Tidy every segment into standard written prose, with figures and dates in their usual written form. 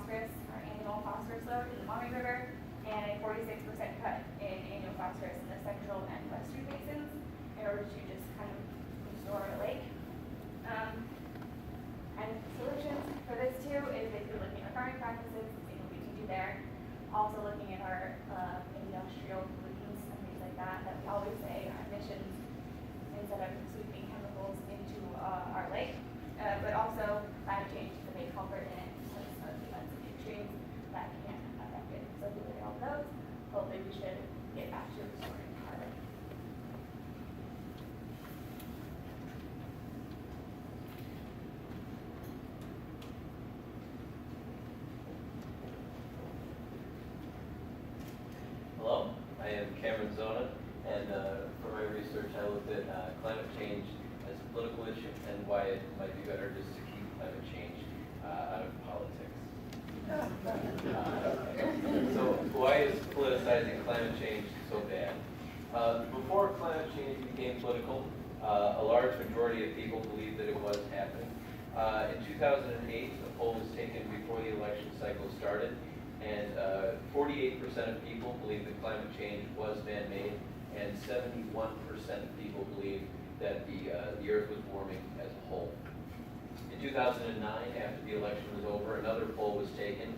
phosphorus, or annual phosphorus load in the Maumee River, and a 46% cut in annual phosphorus in the central and western basins in order to just kind of restore a lake. And solutions for this too is basically looking at our farming practices and seeing what we can do there. Also looking at our industrial pollutants and things like that we always say are emissions instead of sweeping chemicals into our lake. But also climate change is a big culprit in it, because some of the events and extremes that can affect it. So if we look at all those, hopefully we should get back to restoring our lake. Hello, I am Cameron Zona, and for my research I looked at climate change as a political issue and why it might be better just to keep climate change out of politics. So why is politicizing climate change so bad? Before climate change became political, a large majority of people believed that it was happening. In 2008, a poll was taken before the election cycle started, and 48% of people believed that climate change was man-made, and 71% of people believed that the Earth was warming as a whole. In 2009, after the election was over, another poll was taken,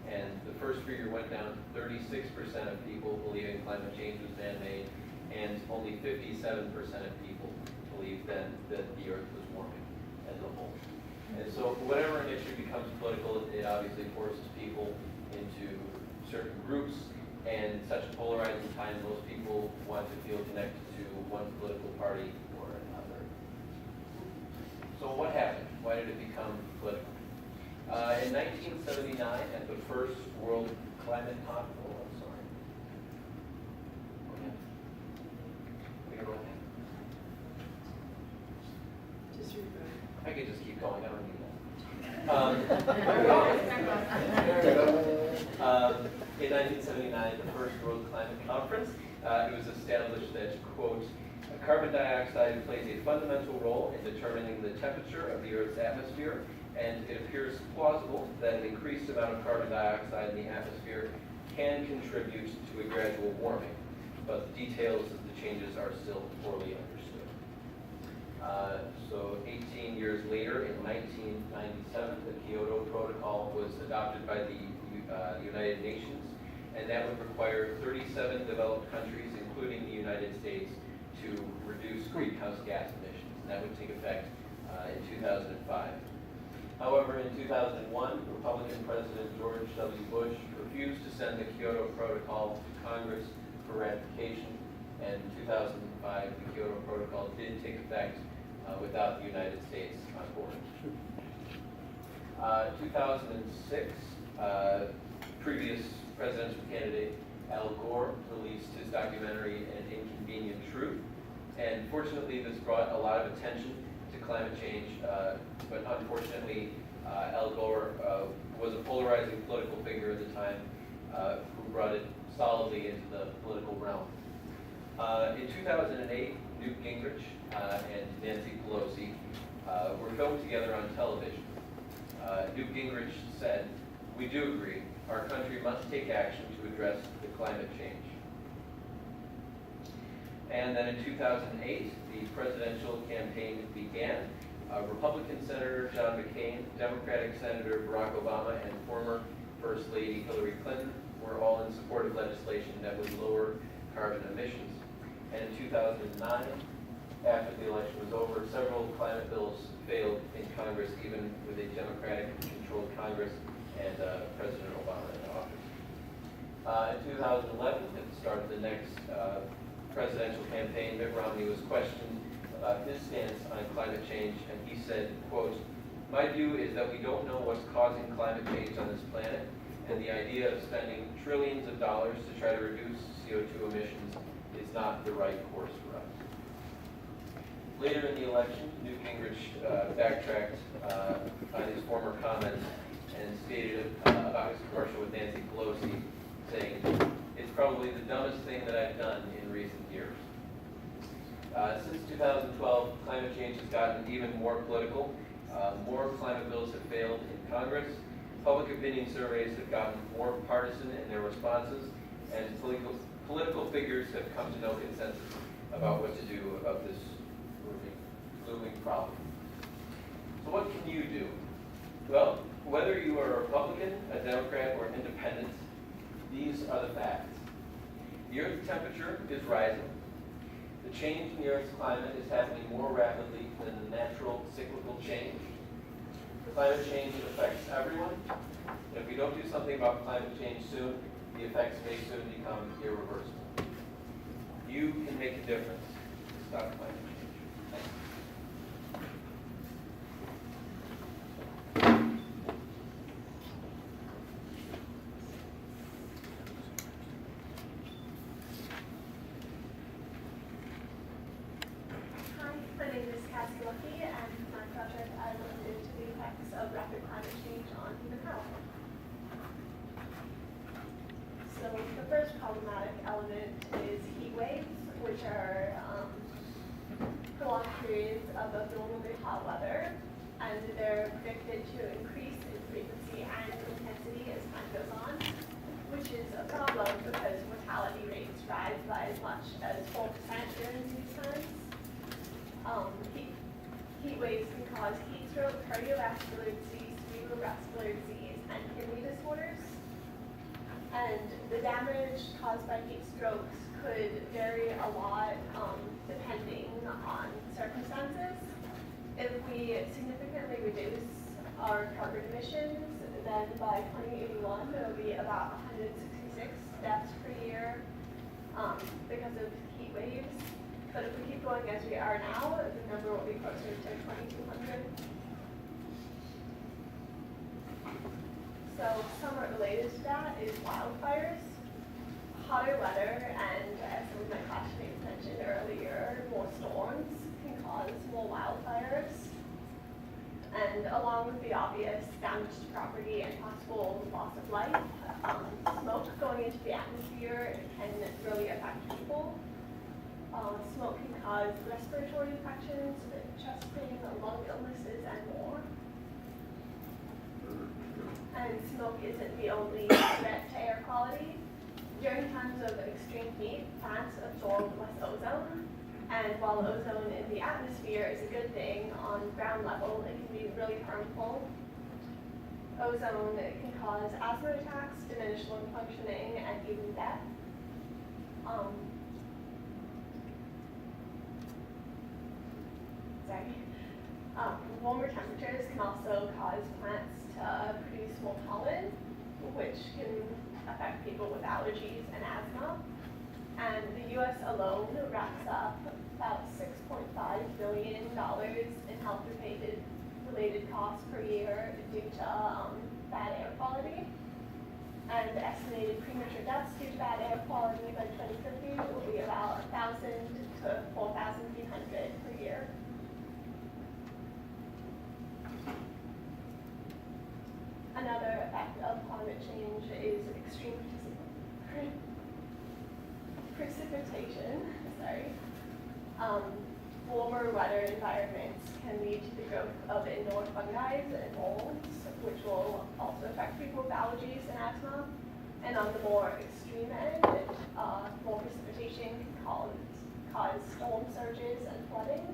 and the first figure went down to 36% of people believing climate change was man-made, and only 57% of people believed then that the Earth was warming as a whole. And so whenever an issue becomes political, it obviously forces people into certain groups, and in such a polarizing time, most people want to feel connected to one political party or another. So what happened? Why did it become political? In 1979, at the first World Climate Conference, I could just keep going, I don't need that. In 1979, the first World Climate Conference, it was established that, quote, carbon dioxide plays a fundamental role in determining the temperature of the Earth's atmosphere, and it appears plausible that an increased amount of carbon dioxide in the atmosphere can contribute to a gradual warming, but the details of the changes are still poorly understood. So 18 years later, in 1997, the Kyoto Protocol was adopted by the United Nations, and that would require 37 developed countries, including the United States, to reduce greenhouse gas emissions. And that would take effect in 2005. However, in 2001, Republican President George W. Bush refused to send the Kyoto Protocol to Congress for ratification, and in 2005, the Kyoto Protocol did take effect without the United States on board. 2006, previous presidential candidate Al Gore released his documentary An Inconvenient Truth, and fortunately this brought a lot of attention to climate change, but unfortunately Al Gore was a polarizing political figure at the time who brought it solidly into the political realm. In 2008, Newt Gingrich and Nancy Pelosi were filmed together on television. Newt Gingrich said, "We do agree, our country must take action to address the climate change." And then in 2008, the presidential campaign began. Republican Senator John McCain, Democratic Senator Barack Obama, and former First Lady Hillary Clinton were all in support of legislation that would lower carbon emissions. And in 2009, after the election was over, several climate bills failed in Congress, even with a Democratic-controlled Congress and President Obama in office. In 2011, at the start of the next presidential campaign, Mitt Romney was questioned about his stance on climate change, and he said, quote, "My view is that we don't know what's causing climate change on this planet, and the idea of spending trillions of dollars to try to reduce CO2 emissions is not the right course for us." Later in the election, Newt Gingrich backtracked on his former comments and stated about his commercial with Nancy Pelosi, saying, "It's probably the dumbest thing that I've done in recent years." Since 2012, climate change has gotten even more political. More climate bills have failed in Congress. Public opinion surveys have gotten more partisan in their responses, and political figures have come to no consensus about what to do about this looming problem. So what can you do? Well, whether you are a Republican, a Democrat, or independent, these are the facts. The Earth's temperature is rising. The change in the Earth's climate is happening more rapidly than the natural cyclical change. Climate change affects everyone. And if we don't do something about climate change soon, the effects may soon become irreversible. You can make a difference to stop climate change. Thanks. Hi, my name is Cassie Lucky, and my project I looked into the effects of rapid climate change on human health. So the first problematic element is heat waves, which are prolonged periods of abnormally hot weather, and they're predicted to increase in frequency and intensity as time goes on, which is a problem because mortality rates rise by as much as 4% during these times. Heat waves can cause heat stroke, cardiovascular disease, cerebrovascular disease, and kidney disorders. And the damage caused by heat strokes could vary a lot depending on circumstances. If we significantly reduce our carbon emissions, then by 2081 there will be about 166 deaths per year because of heat waves. But if we keep going as we are now, the number will be closer to 2,200. So somewhat related to that is wildfires. Hotter weather and, as some of my classmates mentioned earlier, more storms can cause more wildfires. And along with the obvious damage to property and possible loss of life, smoke going into the atmosphere can really affect people. Smoke can cause respiratory infections, chest pain, lung illnesses, and more. And smoke isn't the only threat to air quality. During times of extreme heat, plants absorb less ozone. And while ozone in the atmosphere is a good thing, on ground level it can be really harmful. Ozone can cause asthma attacks, diminished lung functioning, and even death. Warmer temperatures can also cause plants to produce more pollen, which can affect people with allergies and asthma. And the U.S. alone wraps up about $6.5 billion in health-related costs per year due to bad air quality. And the estimated premature deaths due to bad air quality by 2050 will be about 1,000 to 4,300 per year. Another effect of climate change is extreme precipitation. Warmer, wetter environments can lead to the growth of indoor fungi and molds, which will also affect people with allergies and asthma. And on the more extreme end, more precipitation can cause storm surges and flooding,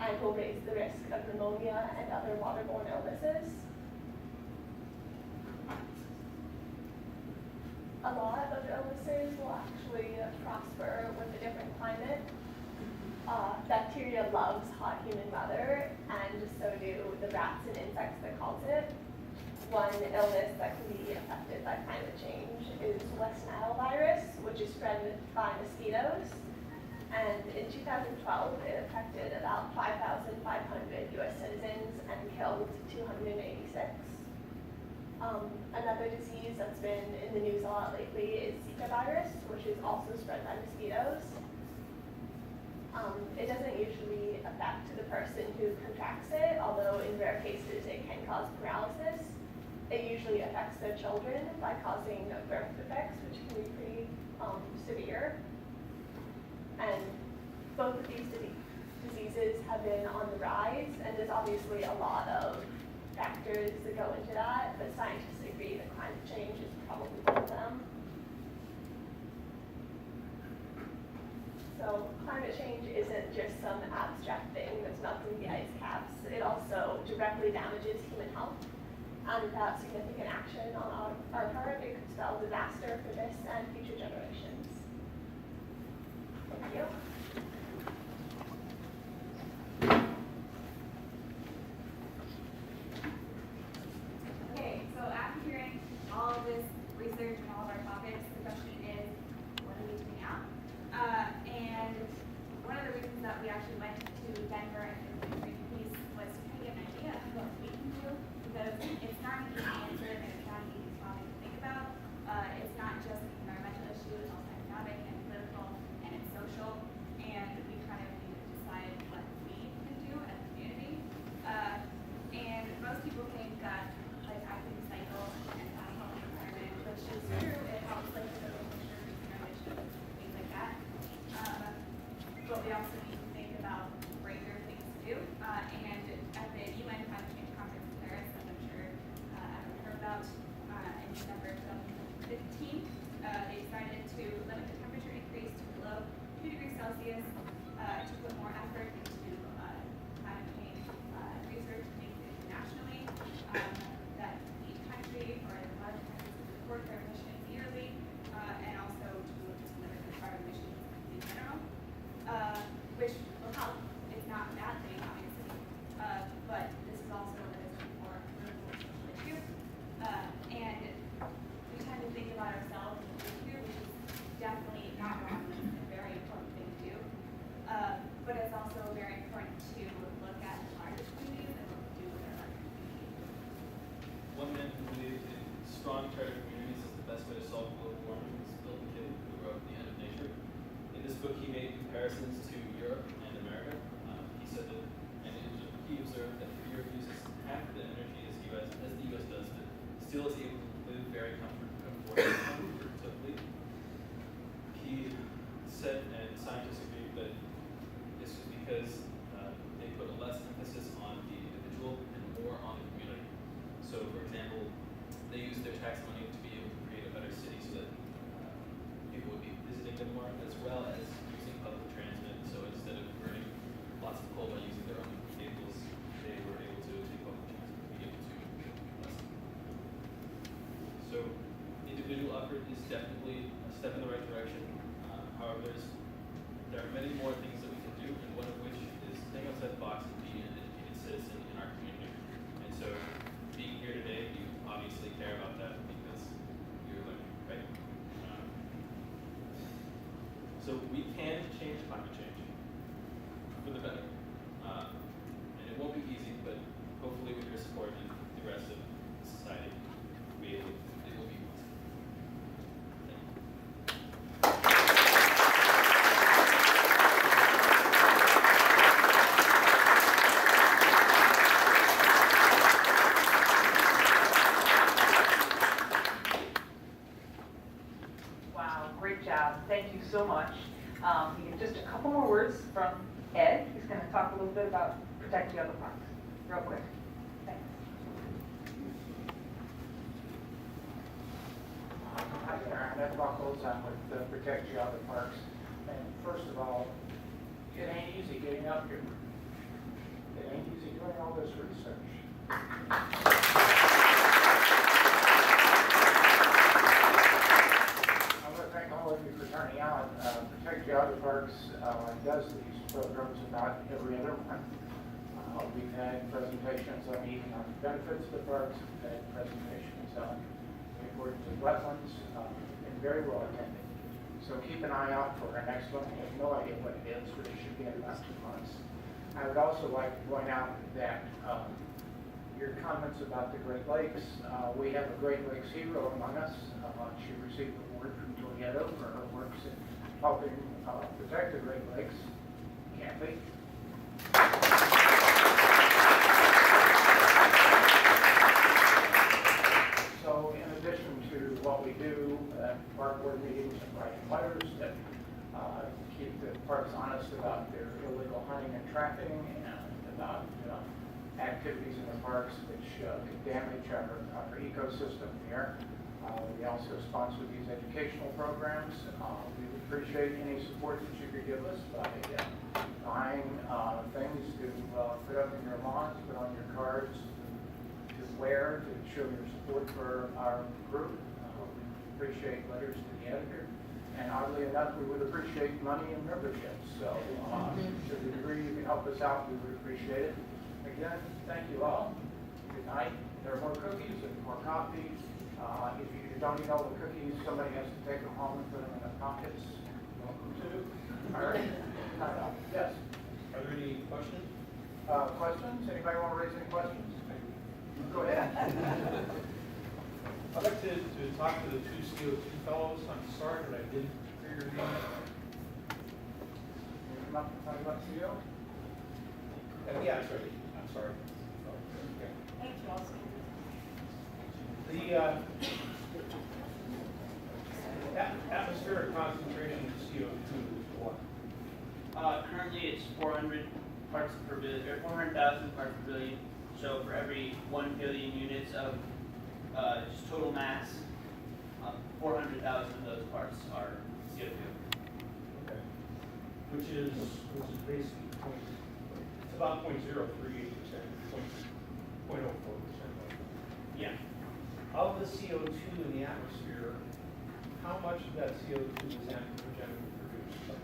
and will raise the risk of pneumonia and other waterborne illnesses. A lot of illnesses will actually prosper with a different climate. Bacteria loves hot humid weather, and so do the rats and insects that cause it. One illness that can be affected by climate change is West Nile virus, which is spread by mosquitoes. And in 2012, it affected about 5,500 U.S. citizens and killed 286. Another disease that's been in the news a lot lately is Zika virus, which is also spread by mosquitoes. It doesn't usually affect the person who contracts it, although in rare cases it can cause paralysis. It usually affects their children by causing birth defects, which can be pretty severe. And both of these diseases have been on the rise, and there's obviously a lot of factors that go into that, but scientists agree that climate change is probably one of them. So climate change isn't just some abstract thing that's melting the ice caps. It also directly damages human health. And without significant action on our part, it could spell disaster for this and future generations. Thank you. Okay, so after hearing all of this research and all of our topics, the question is, what are we doing now? And one of the reasons that we actually went to Denver and visited Greenpeace was to kind of get an idea of what we can do, because it's not an easy answer and it's not an easy topic to think about. It's not just an environmental issue, it's also economic and political and it's social, and we kind of need to decide what we can do as a community. And most people think that like acting cycle and that helps the environment, which is true. It helps like the little picture, emissions, things like that. But we also need to think about greater things to do. And at the UN Climate Change Conference in Paris, as I'm sure everyone heard about, in December 2015, they decided to limit the temperature increase to below 2 degrees Celsius to put more effort into climate change research internationally, that each country or the larger countries would report their emissions yearly, and also to just limit their carbon emissions in general, which will help. It's not a bad thing, obviously, but this is also a more political social issue. And we tend to think about ourselves as a issue, which is definitely not wrong. It's a very important thing to do. But it's also very important to look at larger communities and what we do with our larger communities. One man who believed in strong charter communities is the best way to solve global warming was Bill McKibben, who wrote The End of Nature. In this book, he made comparisons to Europe and America. He said that, and he observed that Europe uses half the energy as the U.S. does, but still is able to live very comfortably. He said, and scientists agree, that this is because they put a less emphasis on the individual and more on the community. So, for example, they use their tax money to be able to create a better city so that people would be visiting them more, as well as using public transit. So instead of burning lots of coal by using their own vehicles, they were able to take public transit to be able to less. So individual effort is definitely a step in the right direction. However, there are many more things that we can do, and one of which is think outside the box and be an educated citizen in our community. And so being here today, you obviously care about that because you're learning, right? So we can change climate change for the better. And it won't be easy, but hopefully with your support and the rest of society, it will be possible. Thank you. Wow, great job. Thank you so much. We get just a couple more words from Ed. He's going to talk a little bit about Protect Geauga Parks, real quick. Thanks. Hi there, I'm Ed Buckles. I'm with Protect Geauga Parks. And first of all, it ain't easy getting up here. It ain't easy doing all this research. I want to thank all of you for turning out. Protect Geauga Parks does these programs about every other month. We've had presentations on the economic benefits of the parks. We've had presentations on the importance of wetlands, and very well attended. So keep an eye out for our next one. I have no idea what it is, but it should be in about 2 months. I would also like to point out that your comments about the Great Lakes, we have a Great Lakes hero among us. She received an award from Toledo for her works in helping protect the Great Lakes. Kathy. So in addition to what we do at park board meetings and writing letters that keep the parks honest about their illegal hunting and trapping and about activities in the parks which could damage our ecosystem here. We also sponsor these educational programs. We would appreciate any support that you could give us by buying things to put up in your lawns, put on your cards, to wear, to show your support for our group. We appreciate letters to the editor. And oddly enough, we would appreciate money and memberships. So to the degree you can help us out, we would appreciate it. Again, thank you all. Good night. There are more cookies and more coffee. If you don't eat all the cookies, somebody has to take them home and put them in their pockets. Welcome to. All right. Yes. Are there any questions? Questions? Anybody want to raise any questions? Go ahead. I'd like to talk to the two CO2 fellows. I'm sorry, but I didn't figure it out. Come up and talk about CO? Yeah, that's right. I'm sorry. Okay. Thank you also. The atmospheric concentration of CO2 is what? Currently, it's 400 parts per billion, or 400,000 parts per billion. So for every 1 billion units of just total mass, 400,000 of those parts are CO2. Okay. Which is basically it's about 0.038%, 0.04%. Yeah. Of the CO2 in the atmosphere, how much of that CO2 is anthropogenically produced?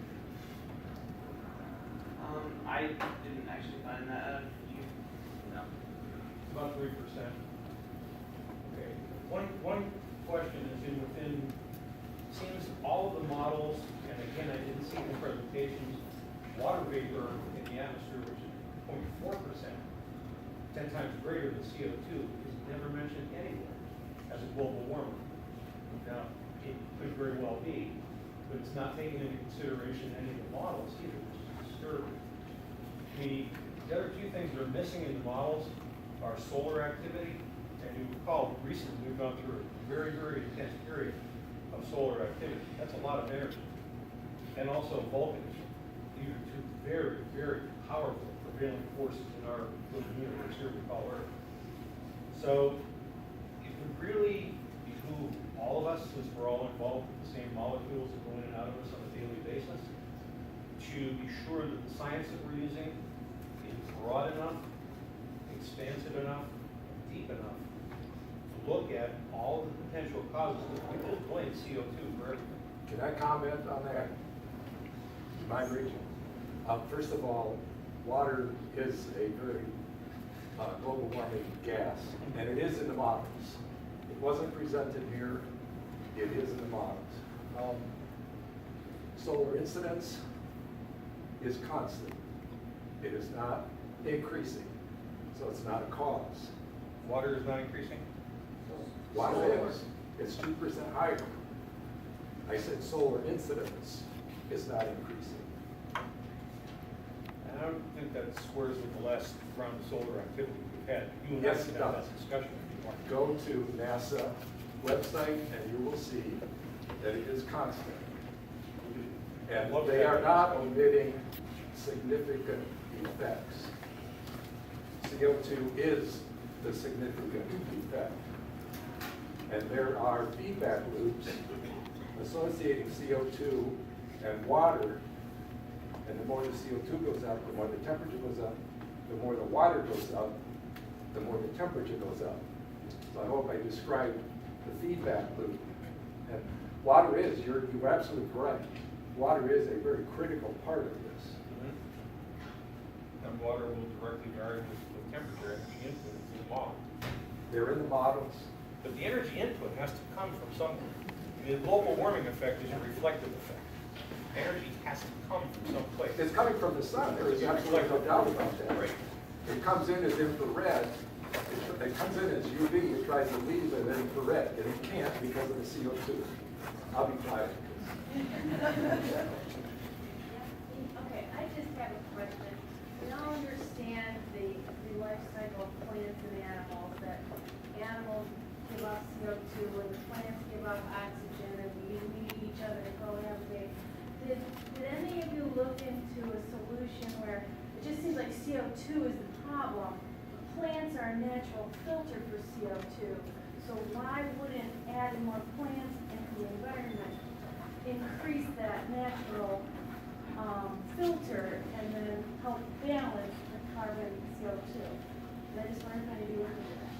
I didn't actually find that out. No. About 3%. Okay. One question is within, seems all of the models, and again, I didn't see in the presentations, water vapor in the atmosphere, which is 0.4%, 10 times greater than CO2, is never mentioned anywhere as a global warmer. Now, it could very well be, but it's not taken into consideration in any of the models either, which is disturbing. The other two things that are missing in the models are solar activity, and you recall recently we've gone through a very, very intense period of solar activity. That's a lot of energy. And also volcanism. These are two very, very powerful prevailing forces in our little universe here we call Earth. So it would really behoove all of us, since we're all involved with the same molecules that go in and out of us on a daily basis, to be sure that the science that we're using is broad enough, expansive enough, and deep enough to look at all the potential causes. We just blame CO2 for everything. Can I comment on that? My region. First of all, water is a very global warming gas, and it is in the models. It wasn't presented here. It is in the models. Solar incidence is constant. It is not increasing, so it's not a cause. Water is not increasing? Water is. It's 2% higher. I said solar incidence is not increasing. And I don't think that squares with the last round of solar activity we've had. You and Yes, I it can have does. that discussion if you want. Go to NASA website and you will see that it is constant. And they are not omitting significant effects. CO2 is the significant effect. And there are feedback loops associating CO2 and water. And the more the CO2 goes up, the more the temperature goes up. The more the water goes up, the more the temperature goes up. So I hope I described the feedback loop. And water is, you're absolutely correct. Water is a very critical part of this. And water will directly vary with temperature and the input into the model. They're in the models. But the energy input has to come from somewhere. The global warming effect is a reflective effect. Energy has to come from someplace. It's coming from the sun. There is absolutely no doubt about that. Right. It comes in as infrared. It comes in as UV. It tries to leave as infrared, and it can't because of the CO2. I'll be quiet. Okay, I just have a question. We all understand the life cycle of plants and animals, that animals give off CO2 and the plants give off oxygen, and we need each other to go every day. Did any of you look into a solution where it just seems like CO2 is the problem, plants are a natural filter for CO2. So why wouldn't adding more plants into the environment increase that natural filter and then help balance the carbon CO2? And I just wonder if anybody would look into that.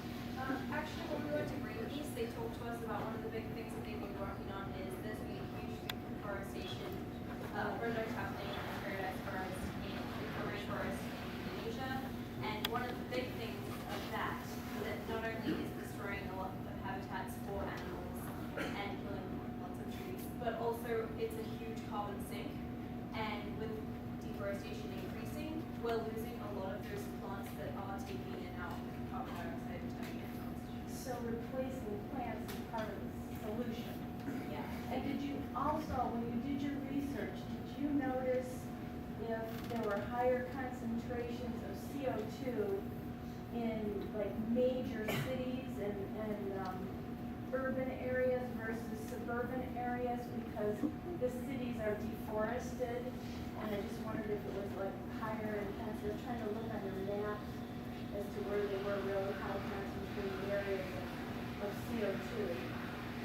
Actually, when we went to Greenpeace, they talked to us about one of the big things that they've been working on is there's been a huge deforestation project happening in paradise forest in rainforest in Indonesia. And one of the big things of that not only is destroying a lot of habitats for animals and killing lots of trees, but also it's a huge carbon sink. And with deforestation increasing, we're losing a lot of those plants that are taking in out carbon dioxide and turning it into oxygen. So replacing plants is part of the solution. Yeah. And did you also, when you did your research, did you notice if there were higher concentrations of CO2 in like major cities and urban areas versus suburban areas because the cities are deforested? And I just wondered if it was like higher intensive, trying to look on your map as to where they were really high concentrated areas of CO2.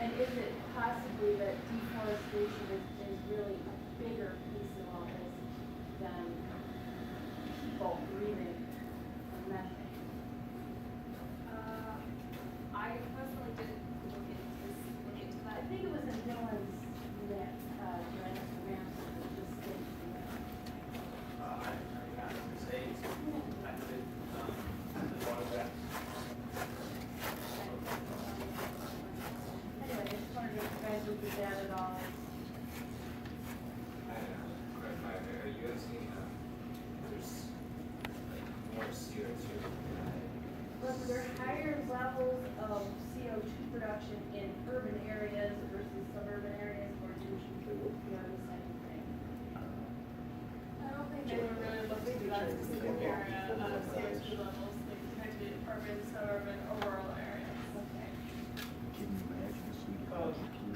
And is it possibly that deforestation is really a bigger piece of all this than people breathing methane? I personally didn't look into I that. think it was in Dylan's net, draft maps that just states that. I got to say, I did, Anyway, I just wondered if you guys looked at that at all. Clarify, are you asking, there's like more CO2? Well, there are higher levels of CO2 production in urban areas versus suburban areas, or do you know the same thing? I don't think they were really looking at that specific area of CO2 levels. They connected urban, suburban, or rural areas. Okay.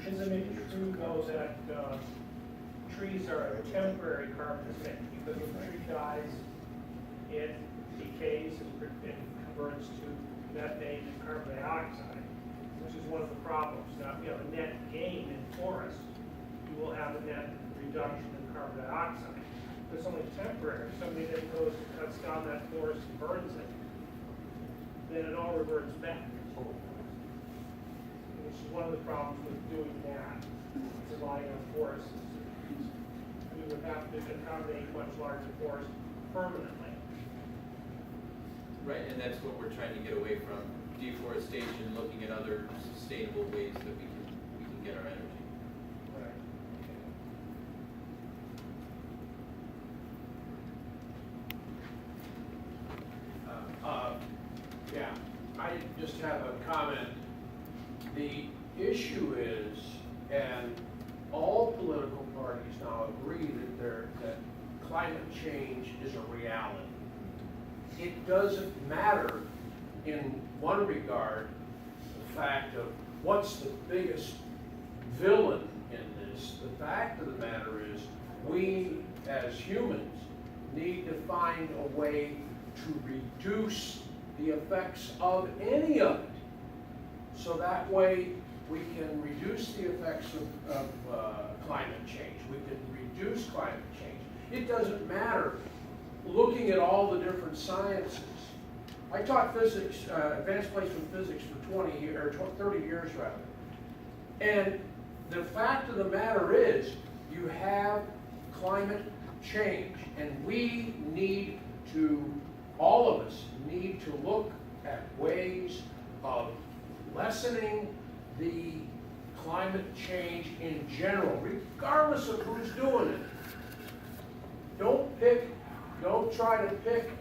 Isn't it true though that trees are a temporary carbon sink because when a tree dies, it decays and converts to methane and carbon dioxide, which is one of the problems. Now, if you have a net gain in forests, you will have a net reduction in carbon dioxide. But it's only temporary. If somebody then goes and cuts down that forest and burns it, then it all reverts back. Which is one of the problems with doing that, relying on forests. We would have to accommodate much larger forests permanently. Right, and that's what we're trying to get away from, deforestation, looking at other sustainable ways that we can get our energy. Right. Yeah, I just have a comment. The issue is, and all political parties now agree that climate change is a reality. It doesn't matter in one regard, the fact of what's the biggest villain in this. The fact of the matter is we as humans need to find a way to reduce the effects of any of it. So that way we can reduce the effects of climate change. We can reduce climate change. It doesn't matter looking at all the different sciences. I taught physics, advanced placement physics for 20 years, or 30 years rather. And the fact of the matter is you have climate change, and we need to, all of us need to look at ways of lessening the climate change in general, regardless of who's doing it. Don't try to pick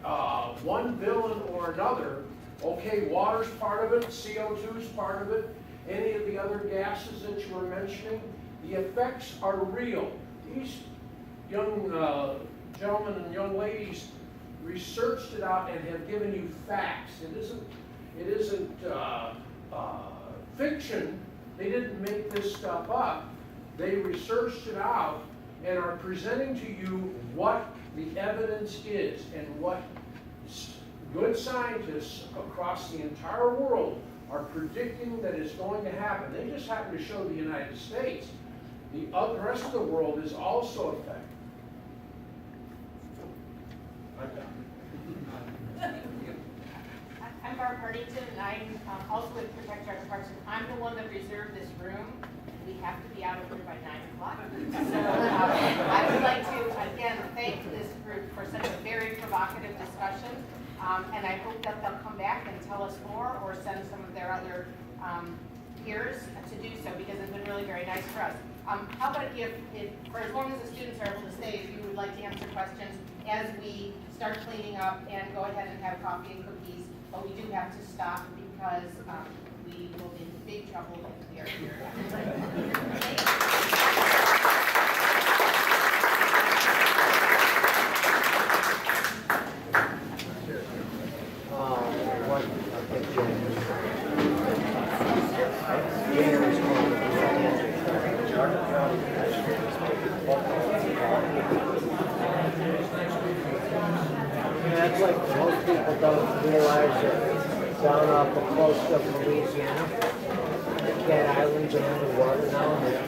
one villain or another. Okay, water's part of it, CO2 is part of it, any of the other gases that you were mentioning, the effects are real. These young gentlemen and young ladies researched it out and have given you facts. It isn't fiction. They didn't make this stuff up. They researched it out and are presenting to you what the evidence is and what good scientists across the entire world are predicting that it's going to happen. They just happen to show the United States. The rest of the world is also affected. I'm done. I'm Barb Hardington, and I'm also with Protect Geauga Parks. I'm the one that reserved this room. We have to be out of here by 9 o'clock. So I would like to, again, thank this group for such a very provocative discussion. And I hope that they'll come back and tell us more or send some of their other peers to do so, because it's been really very nice for us. How about if, for as long as the students are able to stay, if you would like to answer questions as we start cleaning up, and go ahead and have coffee and cookies, but we do have to stop because we will be in big trouble if we are here. That's like most people don't realize that down off the coast of Louisiana, the Cat Islands are underwater now, and